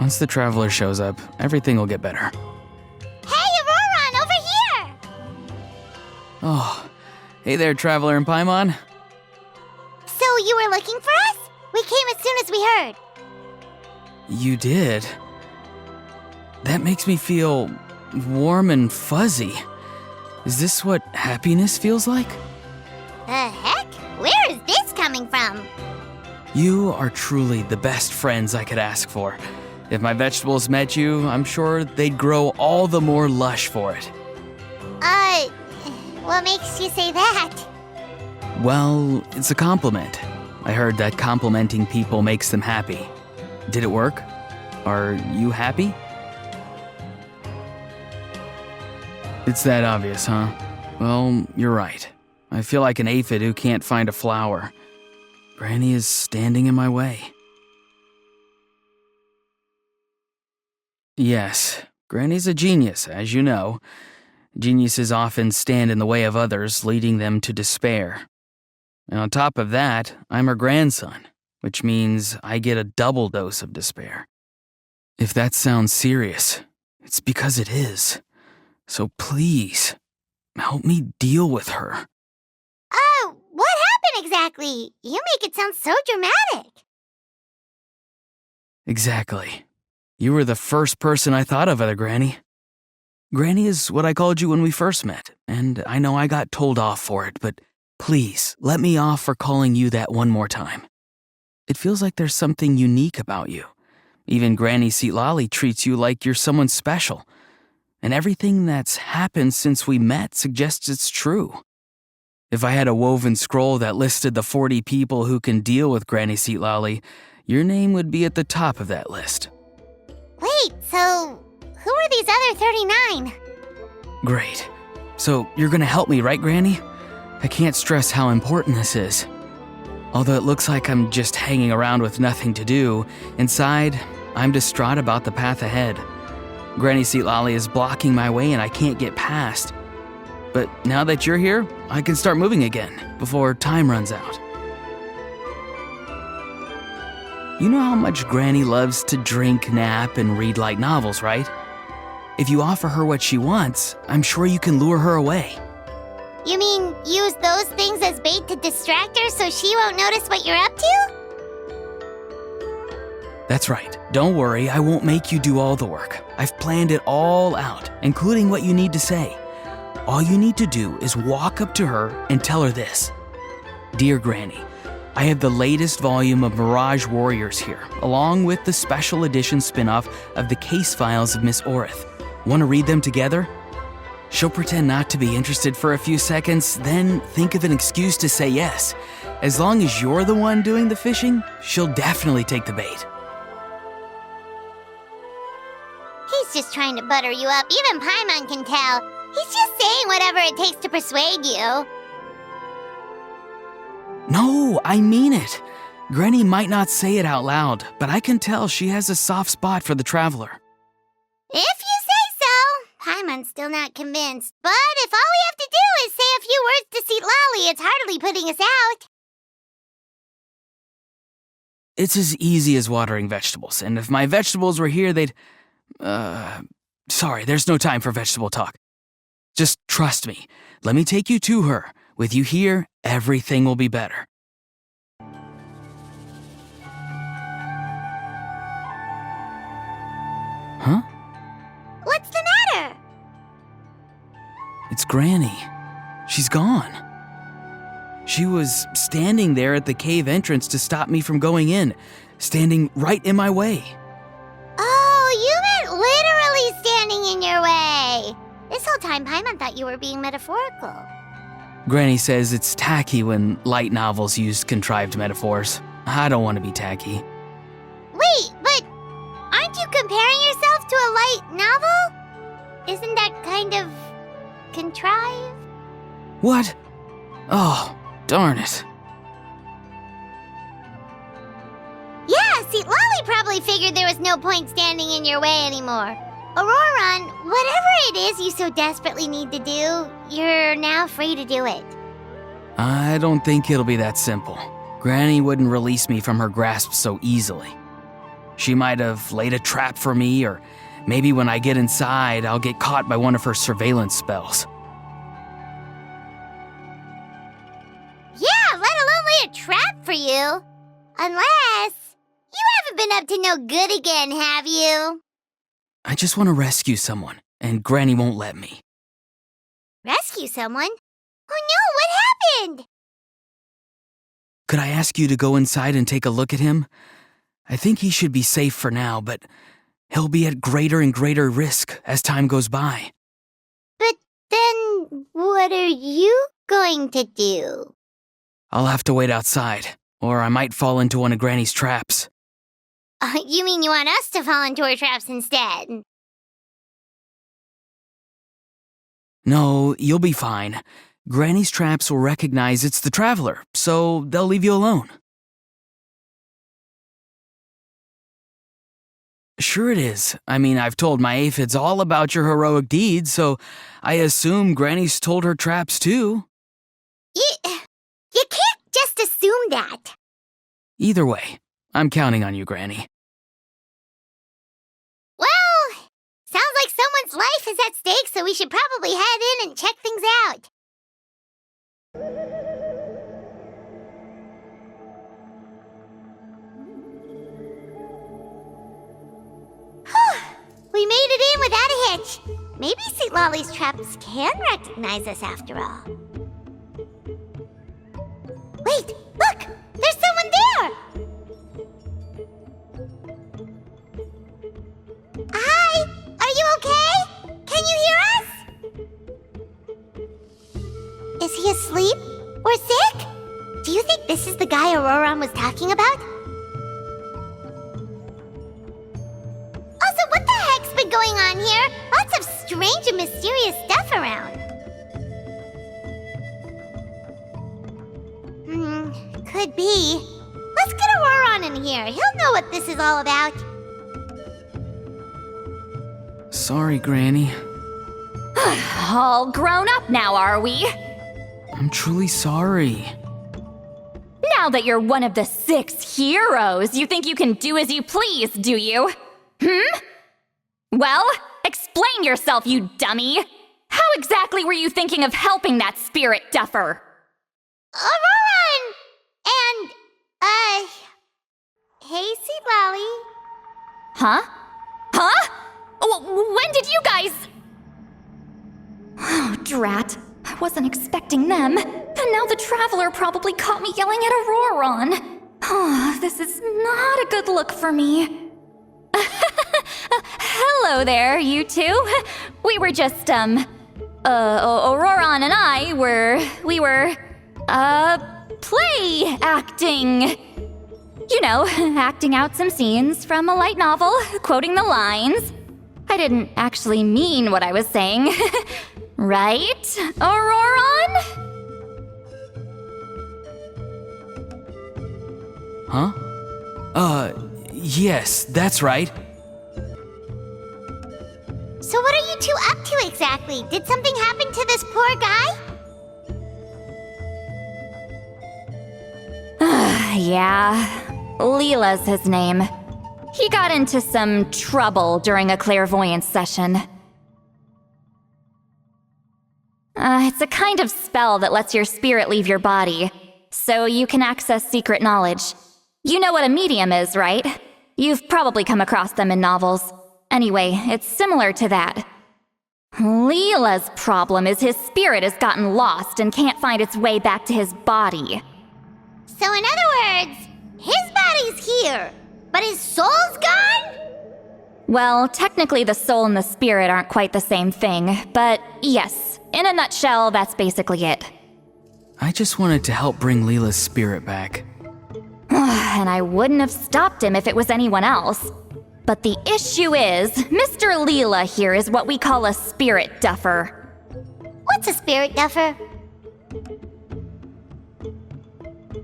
Once the traveler shows up, everything will get better. Hey, Ororon, over here! Oh, hey there, traveler in Paimon. So you were looking for us? We came as soon as we heard. You did? That makes me feel warm and fuzzy. Is this what happiness feels like? The heck? Where is this coming from? You are truly the best friends I could ask for. If my vegetables met you, I'm sure they'd grow all the more lush for it. What makes you say that? Well, it's a compliment. I heard that complimenting people makes them happy. Did it work? Are you happy? It's that obvious, huh? Well, you're right. I feel like an aphid who can't find a flower. Granny is standing in my way. Yes, Granny's a genius, as you know. Geniuses often stand in the way of others, leading them to despair. And on top of that, I'm her grandson, which means I get a double dose of despair. If that sounds serious, it's because it is. So please, help me deal with her. Oh, what happened exactly? You make it sound so dramatic. Exactly. You were the first person I thought of, other Granny. Granny is what I called you when we first met, and I know I got told off for it, but please, let me off for calling you that one more time. It feels like there's something unique about you. Even Granny Citlali treats you like you're someone special. And everything that's happened since we met suggests it's true. If I had a woven scroll that listed the 40 people who can deal with Granny Citlali, your name would be at the top of that list. Wait, so who are these other 39? Great. So you're gonna help me, right, Granny? I can't stress how important this is. Although it looks like I'm just hanging around with nothing to do, inside, I'm distraught about the path ahead. Granny Citlali is blocking my way and I can't get past. But now that you're here, I can start moving again, before time runs out. You know how much Granny loves to drink, nap, and read light novels, right? If you offer her what she wants, I'm sure you can lure her away. You mean use those things as bait to distract her so she won't notice what you're up to? That's right. Don't worry, I won't make you do all the work. I've planned it all out, including what you need to say. All you need to do is walk up to her and tell her this. Dear Granny, I have the latest volume of Mirage Warriors here, along with the special edition spin-off of the case files of Miss Orith. Want to read them together? She'll pretend not to be interested for a few seconds, then think of an excuse to say yes. As long as you're the one doing the fishing, she'll definitely take the bait. He's just trying to butter you up. Even Paimon can tell. He's just saying whatever it takes to persuade you. No, I mean it. Granny might not say it out loud, but I can tell she has a soft spot for the traveler. If you say so. Paimon's still not convinced. But if all we have to do is say a few words to Citlali, it's hardly putting us out. It's as easy as watering vegetables, and if my vegetables were here, they'd... Sorry, there's no time for vegetable talk. Just trust me. Let me take you to her. With you here, everything will be better. Huh? What's the matter? It's Granny. She's gone. She was standing there at the cave entrance to stop me from going in, standing right in my way. Oh, you meant literally standing in your way. This whole time, Paimon thought you were being metaphorical. Granny says it's tacky when light novels use contrived metaphors. I don't want to be tacky. Wait, but aren't you comparing yourself to a light novel? Isn't that kind of contrived? What? Oh, darn it. Yeah, Citlali probably figured there was no point standing in your way anymore. Ororon, whatever it is you so desperately need to do, you're now free to do it. I don't think it'll be that simple. Granny wouldn't release me from her grasp so easily. She might have laid a trap for me, or maybe when I get inside, I'll get caught by one of her surveillance spells. Yeah, let alone lay a trap for you. Unless you haven't been up to no good again, have you? I just want to rescue someone, and Granny won't let me. Rescue someone? Oh no, what happened? Could I ask you to go inside and take a look at him? I think he should be safe for now, but he'll be at greater and greater risk as time goes by. But then, what are you going to do? I'll have to wait outside, or I might fall into one of Granny's traps. You mean you want us to fall into her traps instead? No, you'll be fine. Granny's traps will recognize it's the traveler, so they'll leave you alone. Sure it is. I mean, I've told my aphids all about your heroic deeds, so I assume Granny's told her traps too. You can't just assume that. Either way, I'm counting on you, Granny. Well, sounds like someone's life is at stake, so we should probably head in and check things out. We made it in without a hitch. Maybe Citlali's traps can recognize us after all. Wait, look! There's someone there! Hi! Are you okay? Can you hear us? Is he asleep? Or sick? Do you think this is the guy Ororon was talking about? Also, what the heck's been going on here? Lots of strange and mysterious stuff around. Could be. Let's get Ororon in here. He'll know what this is all about. Sorry, Granny. All grown up now, are we? I'm truly sorry. Now that you're one of the 6 heroes, you think you can do as you please, do you? Well, explain yourself, you dummy! How exactly were you thinking of helping that spirit duffer? Ororon! And, hey, Citlali. Huh? When did you guys... Oh, drat. I wasn't expecting them. And now the Traveler probably caught me yelling at Ororon. Oh, this is not a good look for me. Hello there, you two. We were just, Ororon and I we were play acting. You know, acting out some scenes from a light novel, quoting the lines. I didn't actually mean what I was saying. Right, Ororon? Huh? Yes, that's right. So what are you two up to exactly? Did something happen to this poor guy? Yeah, Leela's his name. He got into some trouble during a clairvoyance session. It's a kind of spell that lets your spirit leave your body, so you can access secret knowledge. You know what a medium is, right? You've probably come across them in novels. Anyway, it's similar to that. Leela's problem is his spirit has gotten lost and can't find its way back to his body. So in other words, his body's here, but his soul's gone? Well, technically the soul and the spirit aren't quite the same thing, but yes, in a nutshell, that's basically it. I just wanted to help bring Leela's spirit back. And I wouldn't have stopped him if it was anyone else. But the issue is, Mr. Leela here is what we call a spirit duffer. What's a spirit duffer?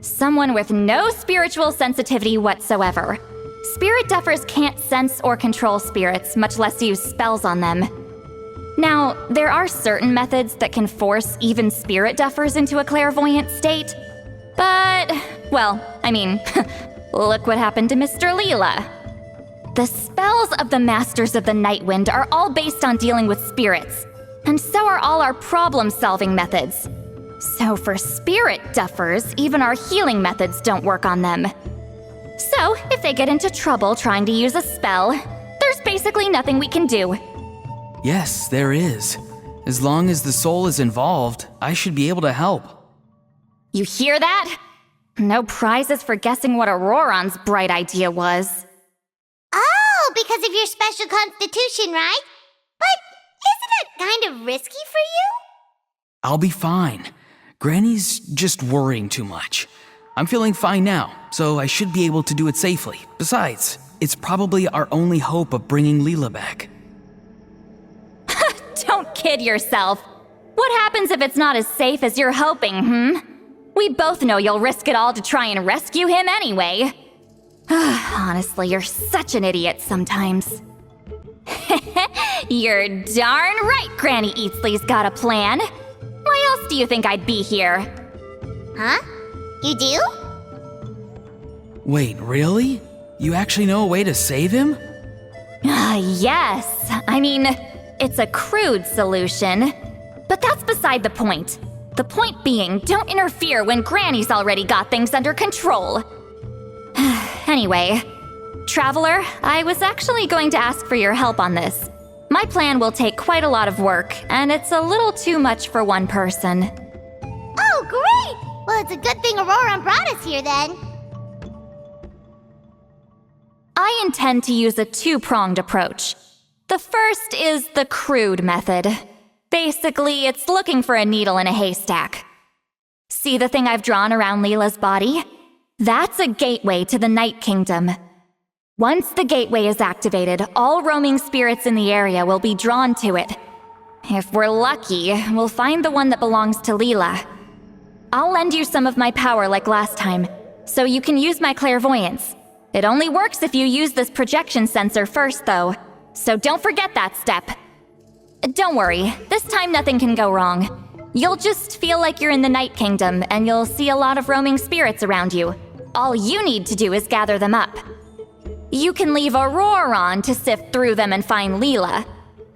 Someone with no spiritual sensitivity whatsoever. Spirit duffers can't sense or control spirits, much less use spells on them. Now, there are certain methods that can force even spirit duffers into a clairvoyant state. But, well, I mean, look what happened to Mr. Leela. The spells of the Masters of the Nightwind are all based on dealing with spirits, and so are all our problem-solving methods. So for spirit duffers, even our healing methods don't work on them. So, if they get into trouble trying to use a spell, there's basically nothing we can do. Yes, there is. As long as the soul is involved, I should be able to help. You hear that? No prizes for guessing what Ororon's bright idea was. Oh, because of your special constitution, right? But isn't that kind of risky for you? I'll be fine. Granny's just worrying too much. I'm feeling fine now, so I should be able to do it safely. Besides, it's probably our only hope of bringing Leela back. Don't kid yourself. What happens if it's not as safe as you're hoping, We both know you'll risk it all to try and rescue him anyway. Honestly, you're such an idiot sometimes. You're darn right Granny Eatsley's got a plan. Why else do you think I'd be here? Huh? You do? Wait, really? You actually know a way to save him? Yes. I mean, it's a crude solution. But that's beside the point. The point being, don't interfere when Granny's already got things under control. Anyway, Traveler, I was actually going to ask for your help on this. My plan will take quite a lot of work, and it's a little too much for one person. Oh, great! Well, it's a good thing Ororon brought us here then. I intend to use a two-pronged approach. The first is the crude method. Basically, it's looking for a needle in a haystack. See the thing I've drawn around Leela's body? That's a gateway to the Night Kingdom. Once the gateway is activated, all roaming spirits in the area will be drawn to it. If we're lucky, we'll find the one that belongs to Leela. I'll lend you some of my power like last time, so you can use my clairvoyance. It only works if you use this projection sensor first, though, so don't forget that step. Don't worry, this time nothing can go wrong. You'll just feel like you're in the Night Kingdom, and you'll see a lot of roaming spirits around you. All you need to do is gather them up. You can leave Ororon to sift through them and find Leela.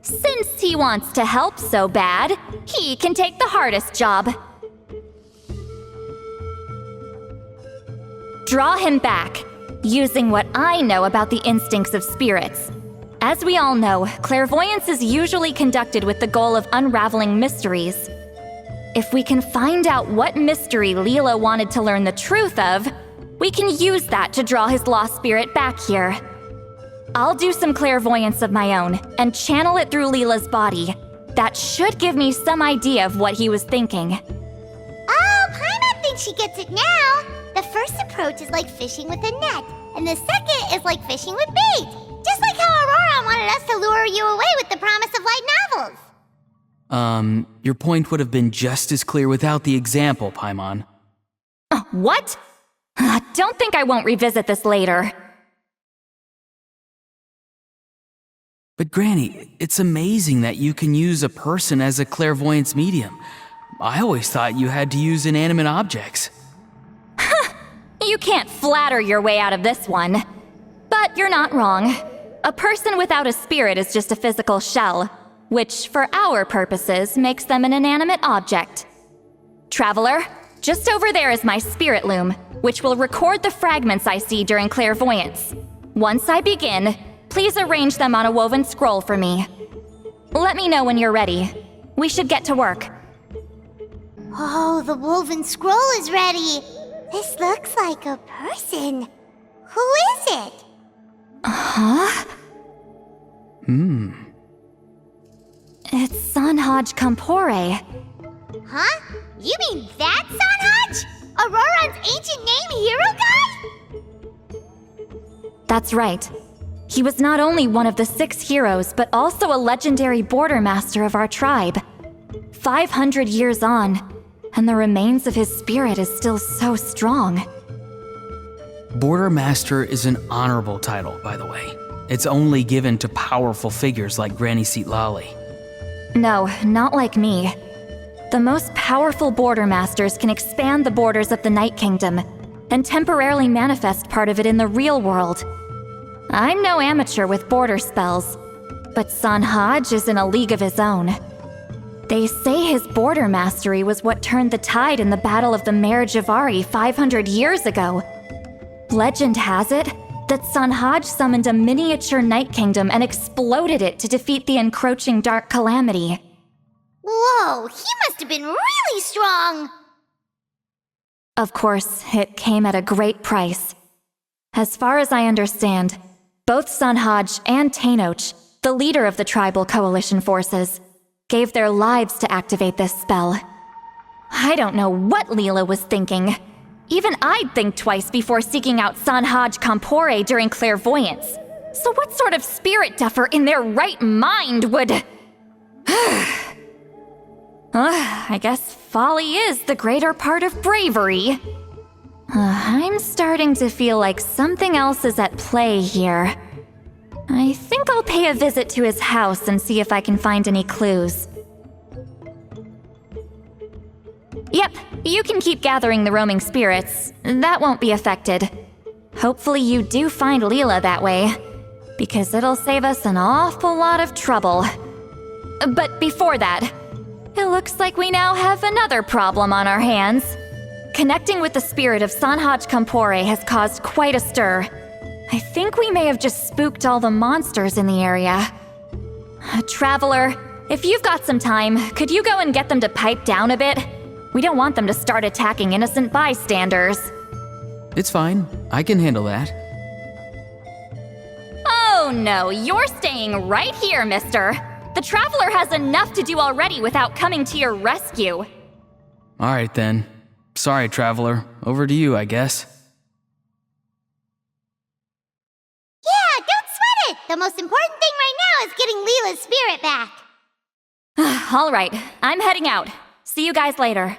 Since he wants to help so bad, he can take the hardest job. Draw him back, using what I know about the instincts of spirits. As we all know, clairvoyance is usually conducted with the goal of unraveling mysteries. If we can find out what mystery Leela wanted to learn the truth of, we can use that to draw his lost spirit back here. I'll do some clairvoyance of my own and channel it through Leela's body. That should give me some idea of what he was thinking. Oh, Paimon thinks she gets it now. The first approach is like fishing with a net, and the second is like fishing with bait. Just like how Ororon wanted us to lure you away with the promise of light novels. Your point would have been just as clear without the example, Paimon. What? Don't think I won't revisit this later. But Granny, it's amazing that you can use a person as a clairvoyance medium. I always thought you had to use inanimate objects. You can't flatter your way out of this one. But you're not wrong. A person without a spirit is just a physical shell, which, for our purposes, makes them an inanimate object. Traveler, just over there is my spirit loom, which will record the fragments I see during clairvoyance. Once I begin, please arrange them on a woven scroll for me. Let me know when you're ready. We should get to work. Oh, the woven scroll is ready. This looks like a person. Who is it? Huh? It's Sanhaj Kampore. Huh? You mean that Sanhaj? Auroron's ancient name hero guy? That's right. He was not only one of the 6 heroes, but also a legendary border master of our tribe. 500 years on, and the remains of his spirit is still so strong. Border Master is an honorable title, by the way. It's only given to powerful figures like Granny Citlali. No, not like me. The most powerful border masters can expand the borders of the Night Kingdom and temporarily manifest part of it in the real world. I'm no amateur with border spells, but Sanhaj is in a league of his own. They say his border mastery was what turned the tide in the Battle of the Merijavari 500 years ago. Legend has it that Sanhaj summoned a miniature Night Kingdom and exploded it to defeat the encroaching Dark Calamity. Whoa, he must have been really strong! Of course, it came at a great price. As far as I understand, both Sanhaj and Tainoch, the leader of the tribal coalition forces, gave their lives to activate this spell. I don't know what Leela was thinking. Even I'd think twice before seeking out Sanhaj Kampore during clairvoyance. So what sort of spirit duffer in their right mind would... I guess folly is the greater part of bravery. I'm starting to feel like something else is at play here. I think I'll pay a visit to his house and see if I can find any clues. Yep, you can keep gathering the roaming spirits. That won't be affected. Hopefully you do find Leela that way, because it'll save us an awful lot of trouble. But before that, it looks like we now have another problem on our hands. Connecting with the spirit of Sanhaj Kampore has caused quite a stir. I think we may have just spooked all the monsters in the area. Traveler, if you've got some time, could you go and get them to pipe down a bit? We don't want them to start attacking innocent bystanders. It's fine. I can handle that. Oh no, you're staying right here, mister. The Traveler has enough to do already without coming to your rescue. Alright then. Sorry, Traveler. Over to you, I guess. Yeah, don't sweat it! The most important thing right now is getting Leela's spirit back. Alright, I'm heading out. See you guys later.